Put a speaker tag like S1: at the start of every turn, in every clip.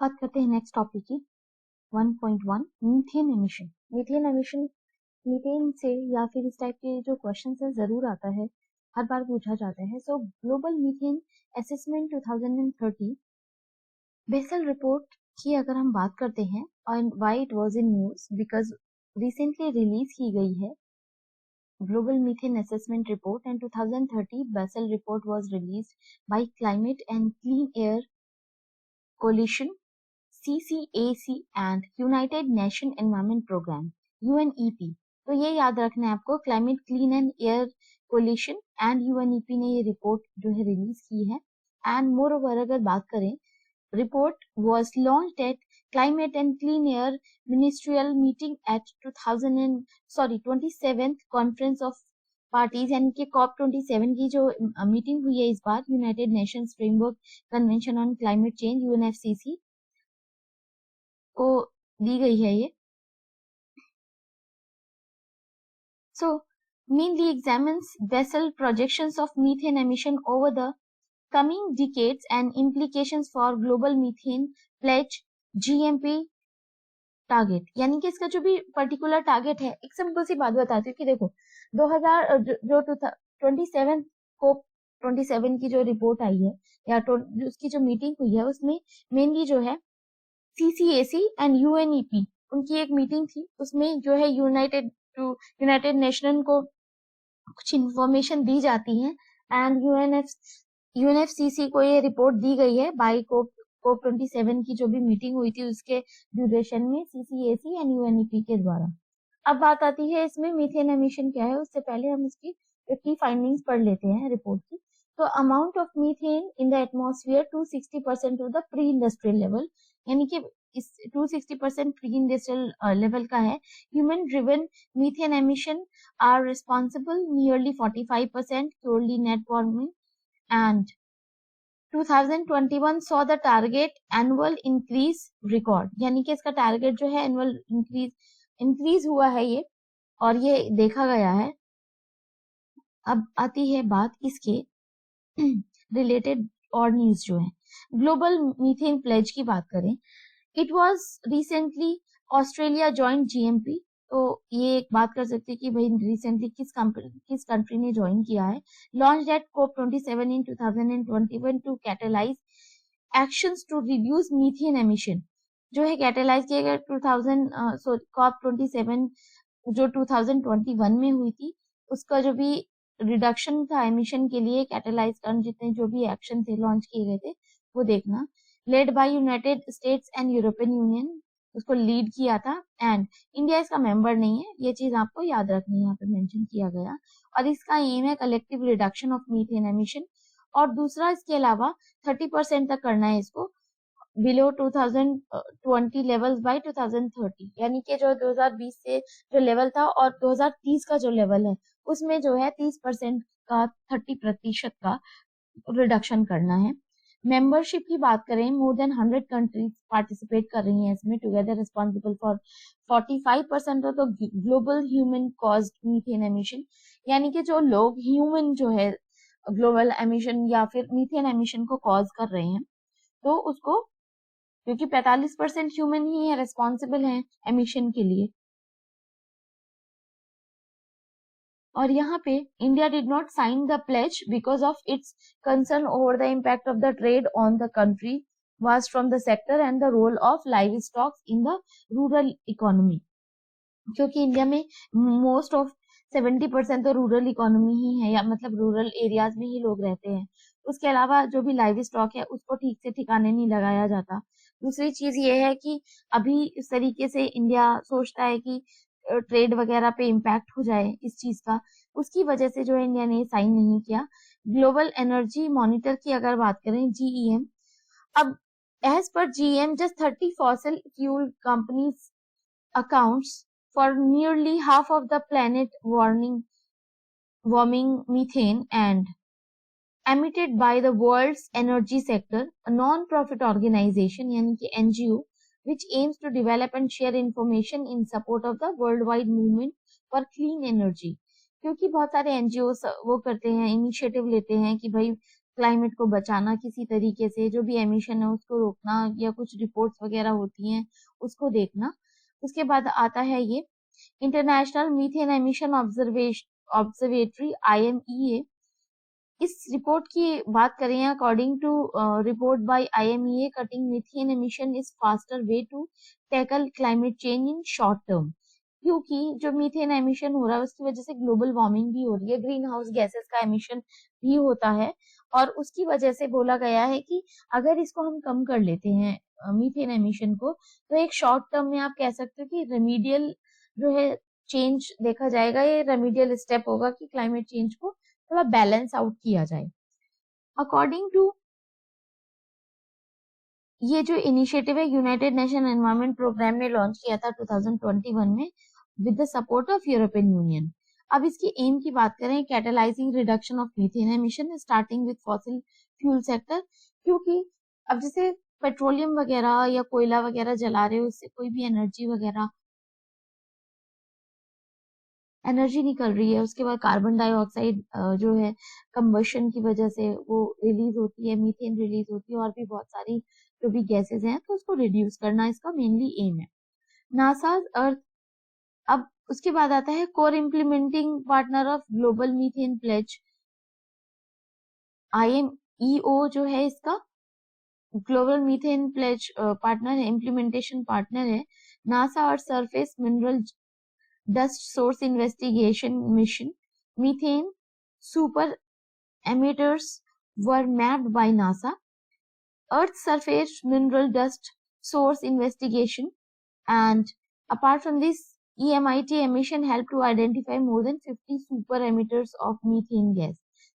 S1: बात करते हैं नेक्स्ट टॉपिक की 1.1 methane emission. Methane emission methane से या फिर इस टाइप के जो क्वेश्चन है जरूर आता है, हर बार पूछा जाता है। So global methane assessment 2030 baseline report की अगर हम बात करते हैं और why it was in news because recently released की गई है Global Methane Assessment Report and 2030 Basel report was released by Climate and Clean Air Coalition CCAC and United Nation Environment Program UNEP। तो ये याद रखना है आपको, climate clean and air coalition and UNEP ने ये रिपोर्ट जो है रिलीज की है। एंड मोर ओवर अगर बात करें, report was launched at Climate and Clean Air Ministerial Meeting at 27th Conference of Parties यानी कि COP27 की जो मीटिंग हुई है इस बार United Nations framework convention on climate change UNFCCC को दी गई है ये। So mainly examines vessel projections of methane emission over the coming decades and implications for global methane pledge GMP target. यानी कि इसका जो भी पर्टिकुलर टारगेट है, एक सिंपल सी बात बताती हूँ कि देखो 2000 जो 27 को 27 की जो रिपोर्ट आई है या उसकी जो मीटिंग हुई है उसमें मेनली जो है CCAC एंड UNEP उनकी एक मीटिंग थी। उसमें जो है यूनाइटेड नेशन को कुछ इंफॉर्मेशन दी जाती है एंड UNFCCC को ये रिपोर्ट दी गई है बाय COP 27 की जो भी मीटिंग हुई थी उसके ड्यूरेशन में CCAC एंड UNEP के द्वारा। अब बात आती है इसमें मीथेन एमिशन क्या है, उससे पहले हम इसकी की फाइंडिंग्स पढ़ लेते हैं रिपोर्ट की। तो amount of methane in the atmosphere 260% of the pre industrial level, यानी कि इस 260% प्री इंडस्ट्रियल लेवल का है। Human driven methane emission are responsible nearly 45% purely net warming and 2021 saw the target annual increase record, यानी कि इसका target जो है एनुअल इंक्रीज हुआ है ये और ये देखा गया है। अब आती है बात इसके रिलेटेड और न्यूज जो है। ग्लोबल मीथेन प्लेज की बात करें, it was recently Australia joint GMP। तो ये एक बात कर सकते हैं कि भाई रिसेंटली किस कंट्री ने ज्वाइन किया है। Launch at COP27 in 2021 to catalyse actions to reduce methane emission, जो है कैटलाइज किया गया COP27 जो 2021 में हुई थी, उसका जो भी रिडक्शन था एमिशन के लिए कैटलाइज करने जितने जो भी एक्शन थे लॉन्च किए गए थे वो देखना। Led by United states and European union, उसको लीड किया था एंड इंडिया इसका मेंबर नहीं है, ये चीज आपको याद रखनी है, यहाँ पे मेंशन किया गया। और इसका एम है collective reduction of methane emission, और दूसरा इसके अलावा 30% तक करना है इसको बिलो 2020 लेवल्स बाय 2030, यानी कि जो 2020 से जो लेवल था और 2030 का जो लेवल है उसमें जो है 30% का 30% का रिडक्शन करना है। मेंबरशिप की बात करें, मोर देन 100 कंट्रीज पार्टिसिपेट कर रही हैं इसमें, together responsible for 45% of the global human caused methane emission, यानी कि जो लोग ह्यूमन जो है ग्लोबल एमिशन या फिर मीथेन एमिशन को कॉज कर रहे हैं, तो उसको क्योंकि 45% ह्यूमन ही है रिस्पॉन्सिबल है एमिशन के लिए। और यहाँ पे India did not sign the pledge because of its concern over the impact of the trade on the country was from the sector and the role of live stock in the rural economy, क्योंकि India में most of 70% तो rural economy ही है, या मतलब rural areas में ही लोग रहते हैं। उसके अलावा जो भी लाइव स्टॉक है उसको ठीक से ठिकाने नहीं लगाया जाता। दूसरी चीज ये है कि अभी इस तरीके से इंडिया सोचता है कि ट्रेड वगैरह पे इम्पैक्ट हो जाए इस चीज का, उसकी वजह से जो है इंडिया ने साइन नहीं किया। ग्लोबल एनर्जी मॉनिटर की अगर बात करें GEM, अब as per GEM just 30 fossil fuel companies accounts for nearly half of the planet warming methane and emitted by the world's energy sector, a non-profit organization यानी कि NGO which aims to develop and share information in support of the worldwide movement for clean energy। क्योंकि बहुत सारे NGO वो करते हैं, initiative लेते हैं कि भाई क्लाइमेट को बचाना किसी तरीके से, जो भी एमिशन है उसको रोकना, या कुछ रिपोर्ट्स वगैरह होती हैं उसको देखना। उसके बाद आता है ये international methane emission observatory IMEA। इस रिपोर्ट की बात करें, according to report by IMEA, cutting methane emission is faster way to tackle climate change in short term. क्योंकि जो मीथेन एमिशन हो रहा है उसकी वजह से ग्लोबल वार्मिंग भी हो रही है, ग्रीन हाउस गैसेस का एमिशन भी होता है, और उसकी वजह से बोला गया है कि अगर इसको हम कम कर लेते हैं मीथेन एमिशन को, तो एक शॉर्ट टर्म में आप कह सकते हो कि रेमीडियल जो है चेंज देखा जाएगा। ये रेमीडियल स्टेप होगा कि क्लाइमेट चेंज को थोड़ा बैलेंस आउट किया जाए। अकॉर्डिंग टू ये जो इनिशिएटिव है यूनाइटेड नेशन एनवायरनमेंट प्रोग्राम ने लॉन्च किया था 2021 में with the support of European union. अब इसकी एम की बात करें, catalysing reduction of methane emission starting with fossil fuel sector. क्योंकि अब जैसे पेट्रोलियम वगैरह या कोयला वगैरह जला रहे हो, उससे कोई भी एनर्जी वगैरह एनर्जी निकल रही है, उसके बाद कार्बन डाइऑक्साइड जो है कंबशन की वजह से वो रिलीज होती है, मीथेन रिलीज होती है, और भी बहुत सारी जो भी गैसेस हैं, तो उसको रिड्यूस करना इसका मेनली एम है। NASA earth. अब उसके बाद आता है core implementing partner of global methane pledge, IMEO जो है इसका ग्लोबल मीथेन प्लेज पार्टनर है, इम्प्लीमेंटेशन पार्टनर है। NASA earth surface mineral dust source investigation mission, methane super emitters were mapped by NASA. Earth surface mineral dust source investigation, and apart from this, EMIT emission helped to identify more than 50 super emitters of methane gas.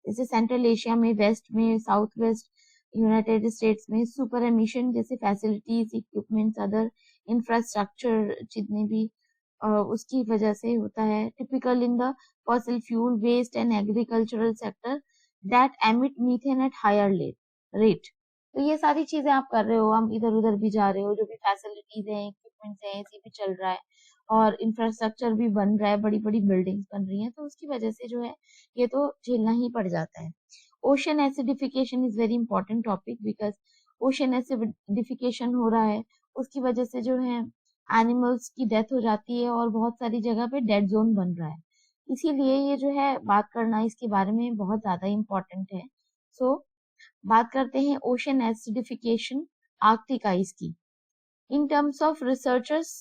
S1: जैसे Central Asia में, west में, south west United States में super emission जैसे facilities, equipments, other infrastructure जितने भी उसकी वजह से होता है। Typical in the fossil fuel waste and agricultural sector that emit methane at higher rate. तो ये सारी चीजें आप कर रहे हो, हम इधर उधर भी जा रहे हो, जो भी फैसिलिटीज हैं, इक्विपमेंट्स हैं, ऐसे भी चल रहा है, और इंफ्रास्ट्रक्चर भी बन रहा है, बड़ी बड़ी बिल्डिंग्स बन रही हैं, तो उसकी वजह से जो है ये तो झेलना ही पड़ जाता है। Ocean acidification is very important topic, because ocean acidification हो रहा है, उसकी वजह से जो है एनिमल्स की डेथ हो जाती है, और बहुत सारी जगह पे डेड जोन बन रहा है। इसीलिए ये जो है बात करना इसके बारे में बहुत ज्यादा इम्पोर्टेंट है। सो बात करते हैं ओशन एसिडिफिकेशन, आर्कटिक आइस की। In terms of researchers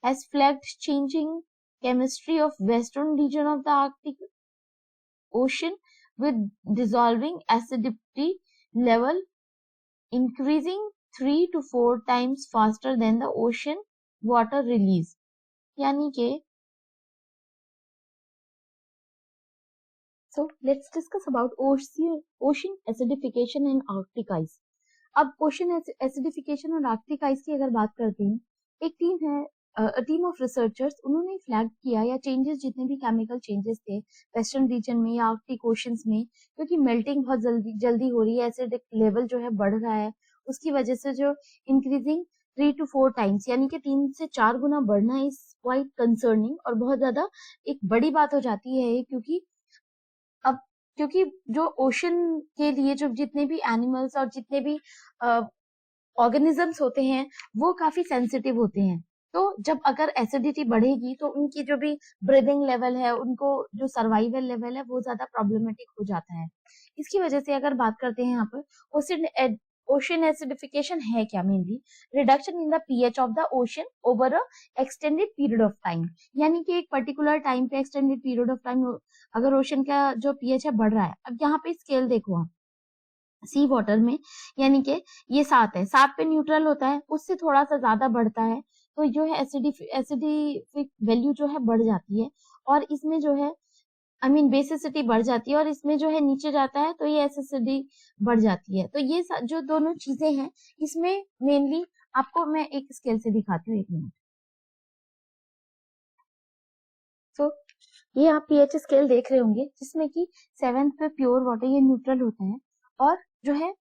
S1: has flagged changing chemistry of western region of the Arctic ocean with dissolving acidity level increasing 3 to 4 times faster than the ocean water release। यानी के so let's discuss about ocean acidification and arctic ice। अब ocean acidification और Arctic ice की अगर बात करते हैं, एक टीम है, टीम ऑफ रिसर्चर्स, उन्होंने फ्लैग किया या चेंजेस, जितने भी केमिकल चेंजेस थे वेस्टर्न रीजन में या आर्कटिक ओशंस में, क्योंकि मेल्टिंग बहुत जल्दी जल्दी हो रही है, एसिडिक लेवल जो है बढ़ रहा है, उसकी वजह से जो इंक्रीजिंग 3 to 4 टाइम्स यानी कि 3 से 4 गुना बढ़ना इज क्वाइट कंसर्निंग, और बहुत ज्यादा एक बड़ी बात हो जाती है। क्योंकि जो ओशन के लिए जो जितने भी एनिमल्स और जितने भी ऑर्गेनिजम्स होते हैं वो काफी सेंसिटिव होते हैं, तो जब अगर एसिडिटी बढ़ेगी तो उनकी जो भी ब्रीदिंग लेवल है, उनको जो सर्वाइवल लेवल है, वो ज्यादा प्रॉब्लमेटिक हो जाता है। इसकी वजह से अगर बात करते हैं यहाँ पर ओशन एसिडिफिकेशन है क्या, mainly reduction in the pH of the ocean over a extended period of time, यानी कि एक पर्टिकुलर टाइम पे, एक्सटेंडेड पीरियड ऑफ टाइम, अगर ओशन का जो पीएच है बढ़ रहा है। अब यहाँ पे स्केल देखो आप, सी वाटर में, यानी कि ये 7 है, 7 पे न्यूट्रल होता है, उससे थोड़ा सा ज्यादा बढ़ता है तो जो है एसिडिफिक वैल्यू जो है बढ़ जाती है, और इसमें जो है बेसिसिटी बढ़ जाती है, और इसमें जो है नीचे जाता है तो ये एसिडिटी बढ़ जाती है। तो ये जो दोनों चीजें हैं, इसमें मेनली आपको मैं एक स्केल से दिखाती हूँ, 1 मिनट। तो ये आप पीएच स्केल देख रहे होंगे, जिसमें कि 7th पे प्योर वाटर, ये न्यूट्रल होता है, और जो है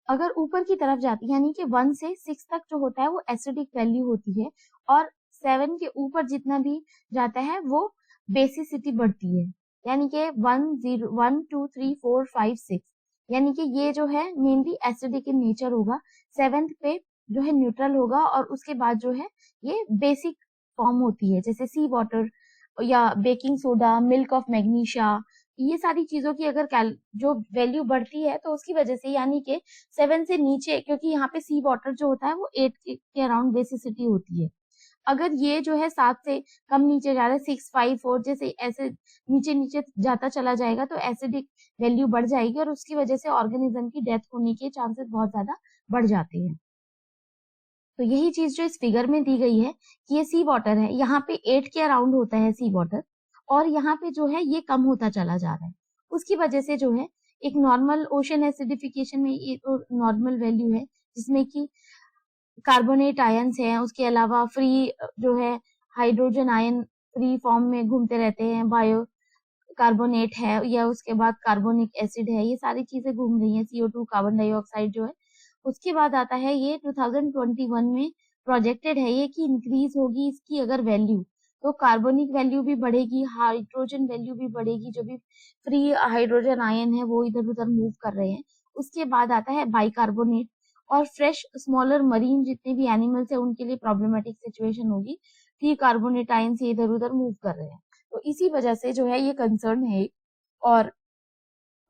S1: अगर ऊपर की तरफ जाती है, यानी कि 1 से 6 तक जो होता है वो एसिडिक वैल्यू होती है, और 7 के ऊपर जितना भी जाता है वो बेसिसिटी बढ़ती है, यानी कि 1, 0, 1, 2, 3, 4, 5, 6, यानी कि ये जो है मेनली एसिडिक इन नेचर होगा। 7th पे जो है न्यूट्रल होगा और उसके बाद जो है ये बेसिक फॉर्म होती है, जैसे सी वाटर या baking soda, milk of magnesia, ये सारी चीजों की अगर जो वैल्यू बढ़ती है तो उसकी वजह से, यानी कि 7 से नीचे, क्योंकि यहाँ पे सी वाटर जो होता है वो 8 के अराउंड बेसिसिटी होती है। अगर ये जो है 7 से कम नीचे जा रहा है, 6, 5, 4 जैसे ऐसे नीचे नीचे जाता चला जाएगा तो एसिडिक वैल्यू बढ़ जाएगी और उसकी वजह से ऑर्गेनिज्म की डेथ होने के चांसेस बहुत ज्यादा बढ़ जाते हैं। तो यही चीज जो इस फिगर में दी गई है कि ये सी वाटर है, यहाँ पे 8 के अराउंड होता है सी वाटर और यहाँ पे जो है ये कम होता चला जा रहा है। उसकी वजह से जो है एक नॉर्मल ओशन एसिडिफिकेशन में ये तो नॉर्मल वैल्यू है जिसमें कि कार्बोनेट आयंस हैं, उसके अलावा फ्री जो है हाइड्रोजन आयन फ्री फॉर्म में घूमते रहते हैं, बायो कार्बोनेट है या उसके बाद कार्बोनिक एसिड है, ये सारी चीजें घूम रही हैं, CO2 कार्बन डाइऑक्साइड जो है। उसके बाद आता है ये 2021 में प्रोजेक्टेड है ये कि इंक्रीज होगी इसकी अगर वैल्यू, तो कार्बोनिक वैल्यू भी बढ़ेगी, हाइड्रोजन वैल्यू भी बढ़ेगी, जो भी फ्री हाइड्रोजन आयन है वो इधर उधर मूव कर रहे हैं। उसके बाद आता है बाइकार्बोनेट और फ्रेश स्मॉलर मरीन जितने भी एनिमल्स है उनके लिए प्रॉब्लमेटिक सिचुएशन होगी, फ्री कार्बोनेट आयन से इधर उधर मूव कर रहे हैं। तो इसी वजह से जो है ये कंसर्न है। और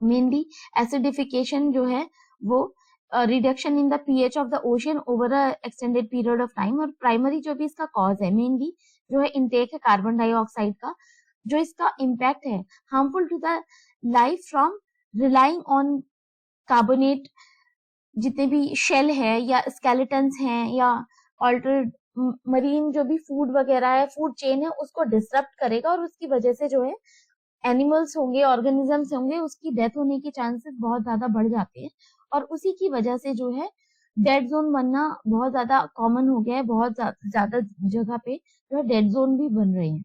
S1: मेनली एसिडिफिकेशन जो है वो reduction in the pH of the ocean over a extended period of time, और प्राइमरी जो भी इसका कॉज है मेनली जो है इनटेक है कार्बन डाइऑक्साइड का, जो इसका इम्पैक्ट है harmful to the life from relying on carbonate, जितने भी शेल है या स्केलेटन्स हैं या ऑल्टर्ड मरीन जो भी फूड वगैरह है, फूड चेन है, उसको डिसरप्ट करेगा और उसकी वजह से जो है एनिमल्स होंगे, ऑर्गेनिजम्स होंगे, उसकी डेथ होने के चांसेस बहुत ज्यादा बढ़ जाते हैं। और उसी की वजह से जो है डेड जोन बनना बहुत ज्यादा कॉमन हो गया है, बहुत ज्यादा जगह पे जो है डेड जोन भी बन रहे हैं।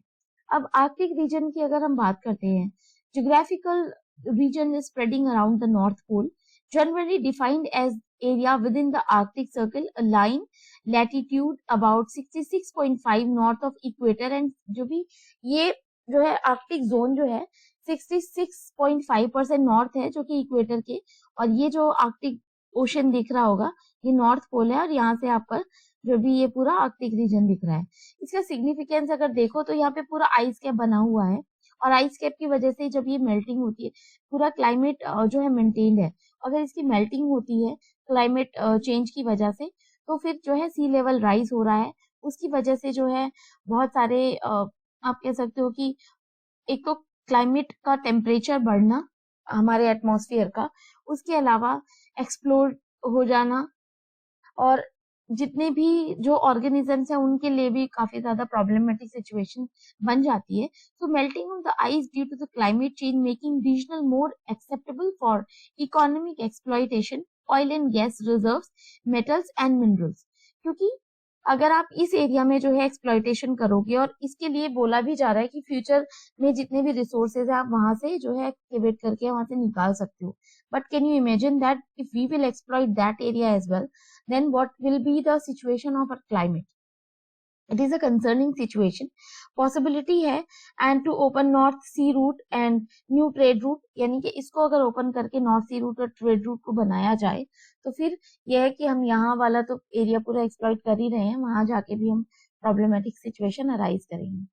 S1: अब आर्कटिक रीजन की अगर हम बात करते हैं, geographical region is spreading around the North Pole, generally defined as area within the Arctic Circle, a line latitude about 66.5 north of equator, and जो भी ये जो है आर्कटिक जोन जो है 66.5% नॉर्थ है जो कि इक्वेटर के, और ये जो आर्कटिक ओशन दिख रहा होगा ये नॉर्थ पोल है और यहाँ से आपका जो भी ये पूरा आर्कटिक रीजन दिख रहा है। इसका सिग्निफिकेंस अगर देखो तो यहाँ पे पूरा आइस कैप बना हुआ है और आइस कैप की वजह से जब ये मेल्टिंग होती है पूरा क्लाइमेट जो है मेंटेन्ड है। अगर इसकी मेल्टिंग होती है क्लाइमेट चेंज की वजह से तो फिर जो है सी लेवल राइज हो रहा है, उसकी वजह से जो है बहुत सारे आप कह सकते हो कि एक तो क्लाइमेट का टेम्परेचर बढ़ना हमारे एटमॉस्फेयर का, उसके अलावा एक्सप्लोर हो जाना, और जितने भी जो ऑर्गेनिजम्स हैं उनके लिए भी काफी ज्यादा प्रॉब्लमेटिक सिचुएशन बन जाती है। So melting of the ice due to the climate change making regional more acceptable for economic exploitation, oil and gas reserves, metals and minerals. क्योंकि अगर आप इस एरिया में जो है एक्सप्लॉइटेशन करोगे, और इसके लिए बोला भी जा रहा है कि फ्यूचर में जितने भी रिसोर्सेज है आप वहां से जो है एक्टिवेट करके वहां से निकाल सकते हो, but can you imagine that if we will exploit that area as well, then what will be the situation of our climate? It is a concerning situation. Possibility है and to open North Sea route and new trade route, यानी कि इसको अगर open करके north सी root और trade route को बनाया जाए तो फिर यह है कि हम यहाँ वाला तो एरिया पूरा एक्सप्लॉइट कर ही रहे हैं, वहां जाके भी हम प्रॉब्लमेटिक सिचुएशन अराइज करेंगे।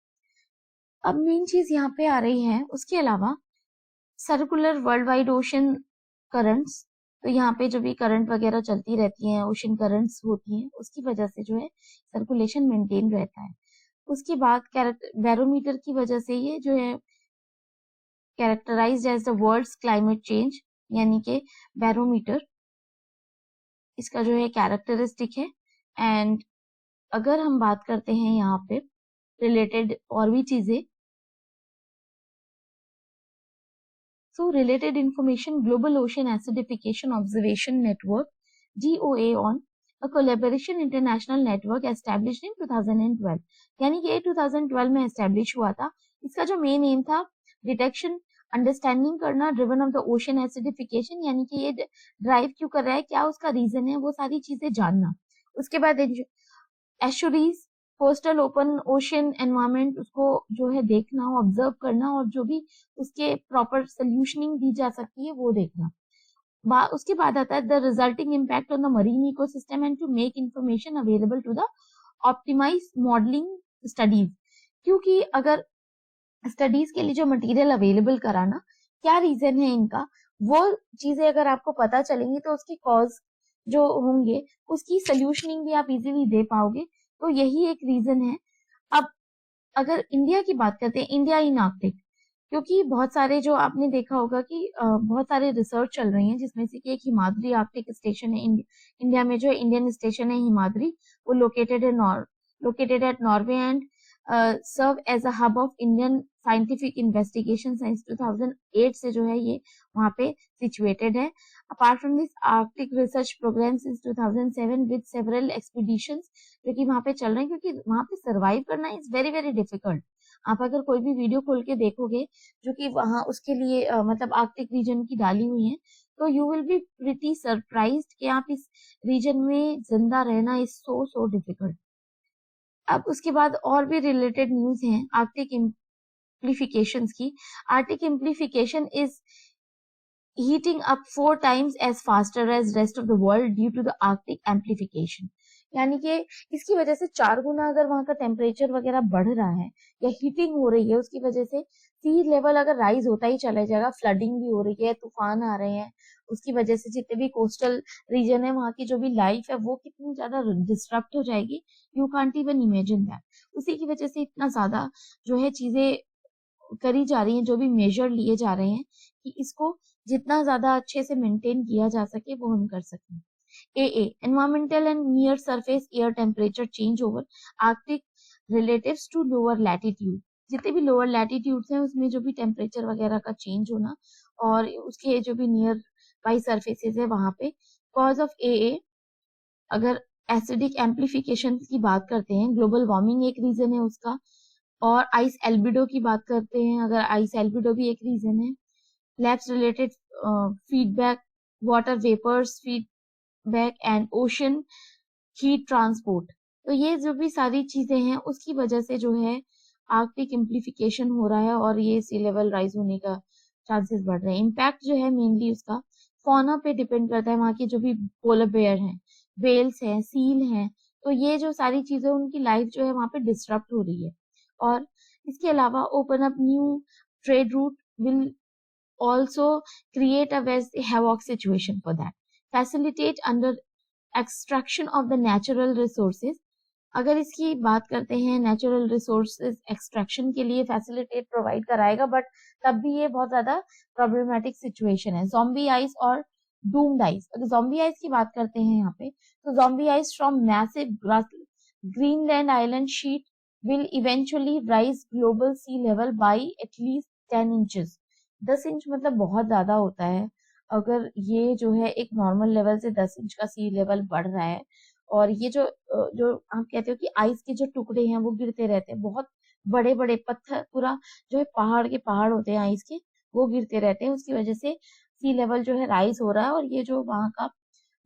S1: अब मेन चीज यहाँ पे आ रही है, उसके अलावा circular world wide ocean currents, तो यहाँ पे जो भी करंट वगैरह चलती रहती हैं, ओशन करंट्स होती हैं, उसकी वजह से जो है सर्कुलेशन मेंटेन रहता है। उसके बाद बैरोमीटर की वजह से ये जो है characterised as the world's climate change, यानी कि बैरोमीटर इसका जो है कैरेक्टरिस्टिक है। एंड अगर हम बात करते हैं यहाँ पे रिलेटेड और भी चीजें, so related information, Global Ocean Acidification Observation Network GOA on a collaboration international network established in 2012, यानी कि ये 2012 में एस्टेब्लिश हुआ था। इसका जो मेन एम था डिटेक्शन, अंडरस्टैंडिंग करना driven of the ocean acidification, यानी कि ये ड्राइव क्यों कर रहा है, क्या उसका रीजन है, वो सारी चीजें जानना। उसके बाद एशुरीज कोस्टल ओपन ओशन एनवायरमेंट, उसको जो है देखना, ऑब्जर्व करना और जो भी उसके प्रॉपर सोल्यूशनिंग दी जा सकती है वो देखना। उसके बाद आता है the resulting impact on the marine ecosystem and to make information available to the optimise modelling studies. क्योंकि अगर स्टडीज के लिए जो मटेरियल अवेलेबल कराना, क्या रीजन है इनका, वो चीजें अगर आपको पता चलेंगी तो उसके कॉज जो होंगे उसकी सोल्यूशनिंग भी आप इजीली दे पाओगे। तो यही एक रीजन है। अब अगर इंडिया की बात करते हैं, इंडिया इन आर्कटिक, क्योंकि बहुत सारे जो आपने देखा होगा कि बहुत सारे रिसर्च चल रही हैं, जिसमें से कि एक हिमाद्री आर्कटिक स्टेशन है इंडिया में, जो इंडियन स्टेशन है हिमाद्री, वो located at Norway and serve as a hub of Indian scientific investigation science 2008 से जो है ये वहाँ पे सिचुएटेड है। Apart from this Arctic research programme since 2007 with several expeditions जो कि वहाँ पे चल रहे हैं, क्योंकि वहाँ पे सर्वाइव करना इज वेरी वेरी डिफिकल्ट। आप अगर कोई भी वीडियो खोल के देखोगे जो कि वहां उसके लिए मतलब आर्कटिक रीजन की डाली हुई है, तो you will be pretty surprised कि आप इस रीजन में जिंदा रहना इज सो सो डिफिकल्ट। अब उसके बाद और भी रिलेटेड न्यूज हैं आर्कटिक इम्प्लीफिकेशंस की। Arctic amplification is heating up 4 times as faster as rest of the world due to the Arctic amplification। यानी कि इसकी वजह से 4 गुना अगर वहां का टेम्परेचर वगैरह बढ़ रहा है या हीटिंग हो रही है, उसकी वजह से सी लेवल अगर राइज होता ही चला जाएगा, फ्लडिंग भी हो रही है, तूफान आ रहे हैं, उसकी वजह से जितने भी कोस्टल रीजन है वहां की जो भी लाइफ है वो कितनी ज्यादा डिस्टर्ब हो जाएगी, you can't even imagine that. उसी की वजह से इतना ज्यादा जो है चीजें करी जा रही हैं, जो भी मेजर लिए जा रहे हैं कि इसको जितना ज्यादा अच्छे से मेंटेन किया जा सके वो हम कर सकें। AA environmental and near surface air temperature change over Arctic relatives to lower latitude. जितने भी लोअर लैटिट्यूड्स हैं उसमें जो भी टेम्परेचर वगैरह का चेंज होना और उसके जो भी नियर बाई सरफेसेस है वहां पे कॉज ऑफ AA। अगर एसिडिक एम्प्लीफिकेशन की बात करते हैं, ग्लोबल वार्मिंग एक रीजन है उसका, और आइस एल्बिडो की बात करते हैं, अगर आइस एल्बिडो भी एक रीजन है। Labs related feedback, water vapours feedback and ocean heat transport. तो ये जो भी सारी चीजें हैं उसकी वजह से जो है आर्कटिक इम्प्लीफिकेशन हो रहा है और ये सी लेवल राइज होने का चांसेस बढ़ रहे हैं। इम्पैक्ट जो है मेनली उसका फौना पे डिपेंड करता है, वहाँ की जो भी पोलर बेयर हैं, वेल्स हैं, सील हैं, तो ये जो सारी चीजें उनकी लाइफ जो है वहाँ पे डिस्टर्ब हो रही है। और इसके अलावा open up new trade route will also create a very havoc situation for that, facilitate under extraction of the natural resources। अगर इसकी बात करते हैं नेचुरल रिसोर्सेज एक्सट्रैक्शन के लिए फैसिलिटेट प्रोवाइड कराएगा, बट तब भी ये बहुत ज्यादा प्रॉब्लमेटिक सिचुएशन है। ज़ॉम्बी आइस और डूम्ड आइस, अगर ज़ॉम्बी आइस की बात करते हैं यहाँ पे, तो zombie ice from massive Greenland island sheet will eventually rise global sea level by at least 10 inches। 10 inch मतलब बहुत ज्यादा होता है। अगर ये जो है एक नॉर्मल लेवल से 10 इंच का सी लेवल बढ़ रहा है, और ये जो जो आप कहते हो कि आइस के जो टुकड़े हैं वो गिरते रहते हैं, बहुत बड़े बड़े पत्थर, पूरा जो है पहाड़ के पहाड़ होते हैं आइस के, वो गिरते रहते हैं, उसकी वजह से सी लेवल जो है राइज हो रहा है और ये जो वहाँ का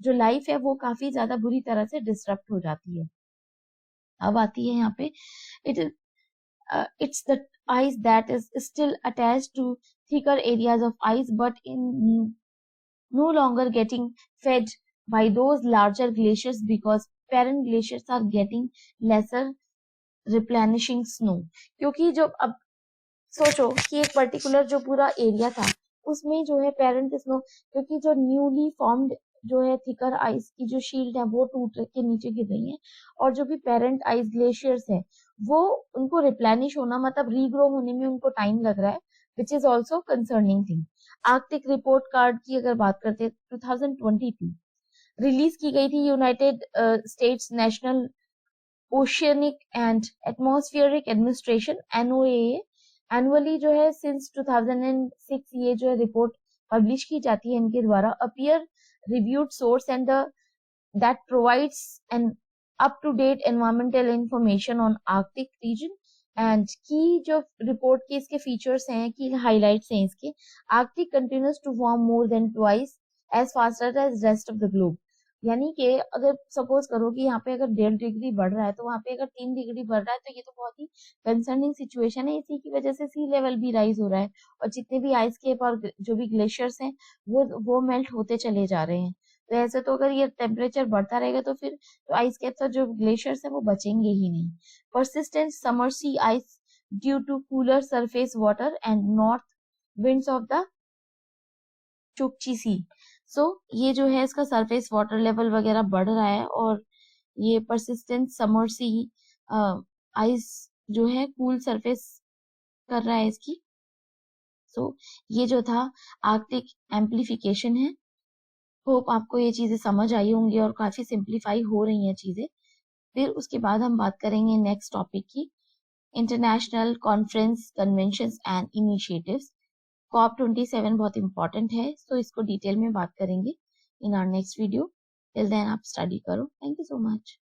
S1: जो लाइफ है वो काफी ज्यादा बुरी तरह से डिस्टर्ब हो जाती है। अब आती है यहाँ पे it is it's the ice that is still attached to thicker areas of ice but in no longer getting fed by those larger glaciers because parent glaciers are getting lesser replenishing snow। क्योंकि जो अब सोचो कि एक particular जो पूरा area था उसमें जो है पेरेंट स्नो, क्योंकि जो न्यूली फॉर्म्ड जो है थिकर आइस की जो शील्ड है वो टूट के नीचे गिर रही है, और जो भी पेरेंट आइस ग्लेशियर्स है वो उनको रिप्लेनिश होना मतलब रीग्रो होने में उनको टाइम लग रहा है, which is also concerning thing. Arctic report card की अगर बात करते हैं 2022 रिलीज की गई थी United states national oceanic and atmospheric administration NOAA। Annually जो है सिंस 2006 ये जो है रिपोर्ट पब्लिश की जाती है इनके द्वारा, a peer reviewed source and that provides an up to date environmental information on Arctic region. And की जो रिपोर्ट के इसके फीचर्स हैं, की हाइलाइट्स हैं इसके, Arctic continues to warm more than twice as faster as rest of the globe. यानी कि अगर सपोज करो कि यहाँ पे अगर 1.5 डिग्री बढ़ रहा है तो वहाँ पे अगर 3 डिग्री बढ़ रहा है, तो ये तो बहुत ही कंसर्निंग सिचुएशन है। इसी की वजह से सी लेवल भी राइज हो रहा है और जितने भी आइस केप और जो भी ग्लेशियर्स हैं वो मेल्ट होते चले जा रहे हैं। तो ऐसे तो अगर ये टेम्परेचर बढ़ता रहेगा तो फिर जो आइस केप्स और जो ग्लेशियर्स है वो बचेंगे ही नहीं। Persistent summer sea ice due to cooler surface water and north winds of the Chukchi sea. So ये जो है इसका सरफेस वाटर लेवल वगैरह बढ़ रहा है और ये परसिस्टेंट समर सी आइस जो है कूल सरफेस कर रहा है इसकी। सो ये जो था आर्कटिक एम्प्लीफिकेशन है। होप आपको ये चीजें समझ आई होंगी और काफी सिंप्लीफाई हो रही हैं चीजें। फिर उसके बाद हम बात करेंगे नेक्स्ट टॉपिक की, international conference conventions and initiatives. COP27 बहुत इंपॉर्टेंट है, तो इसको डिटेल में बात करेंगे in our next video. Till then आप स्टडी करो। Thank you so much.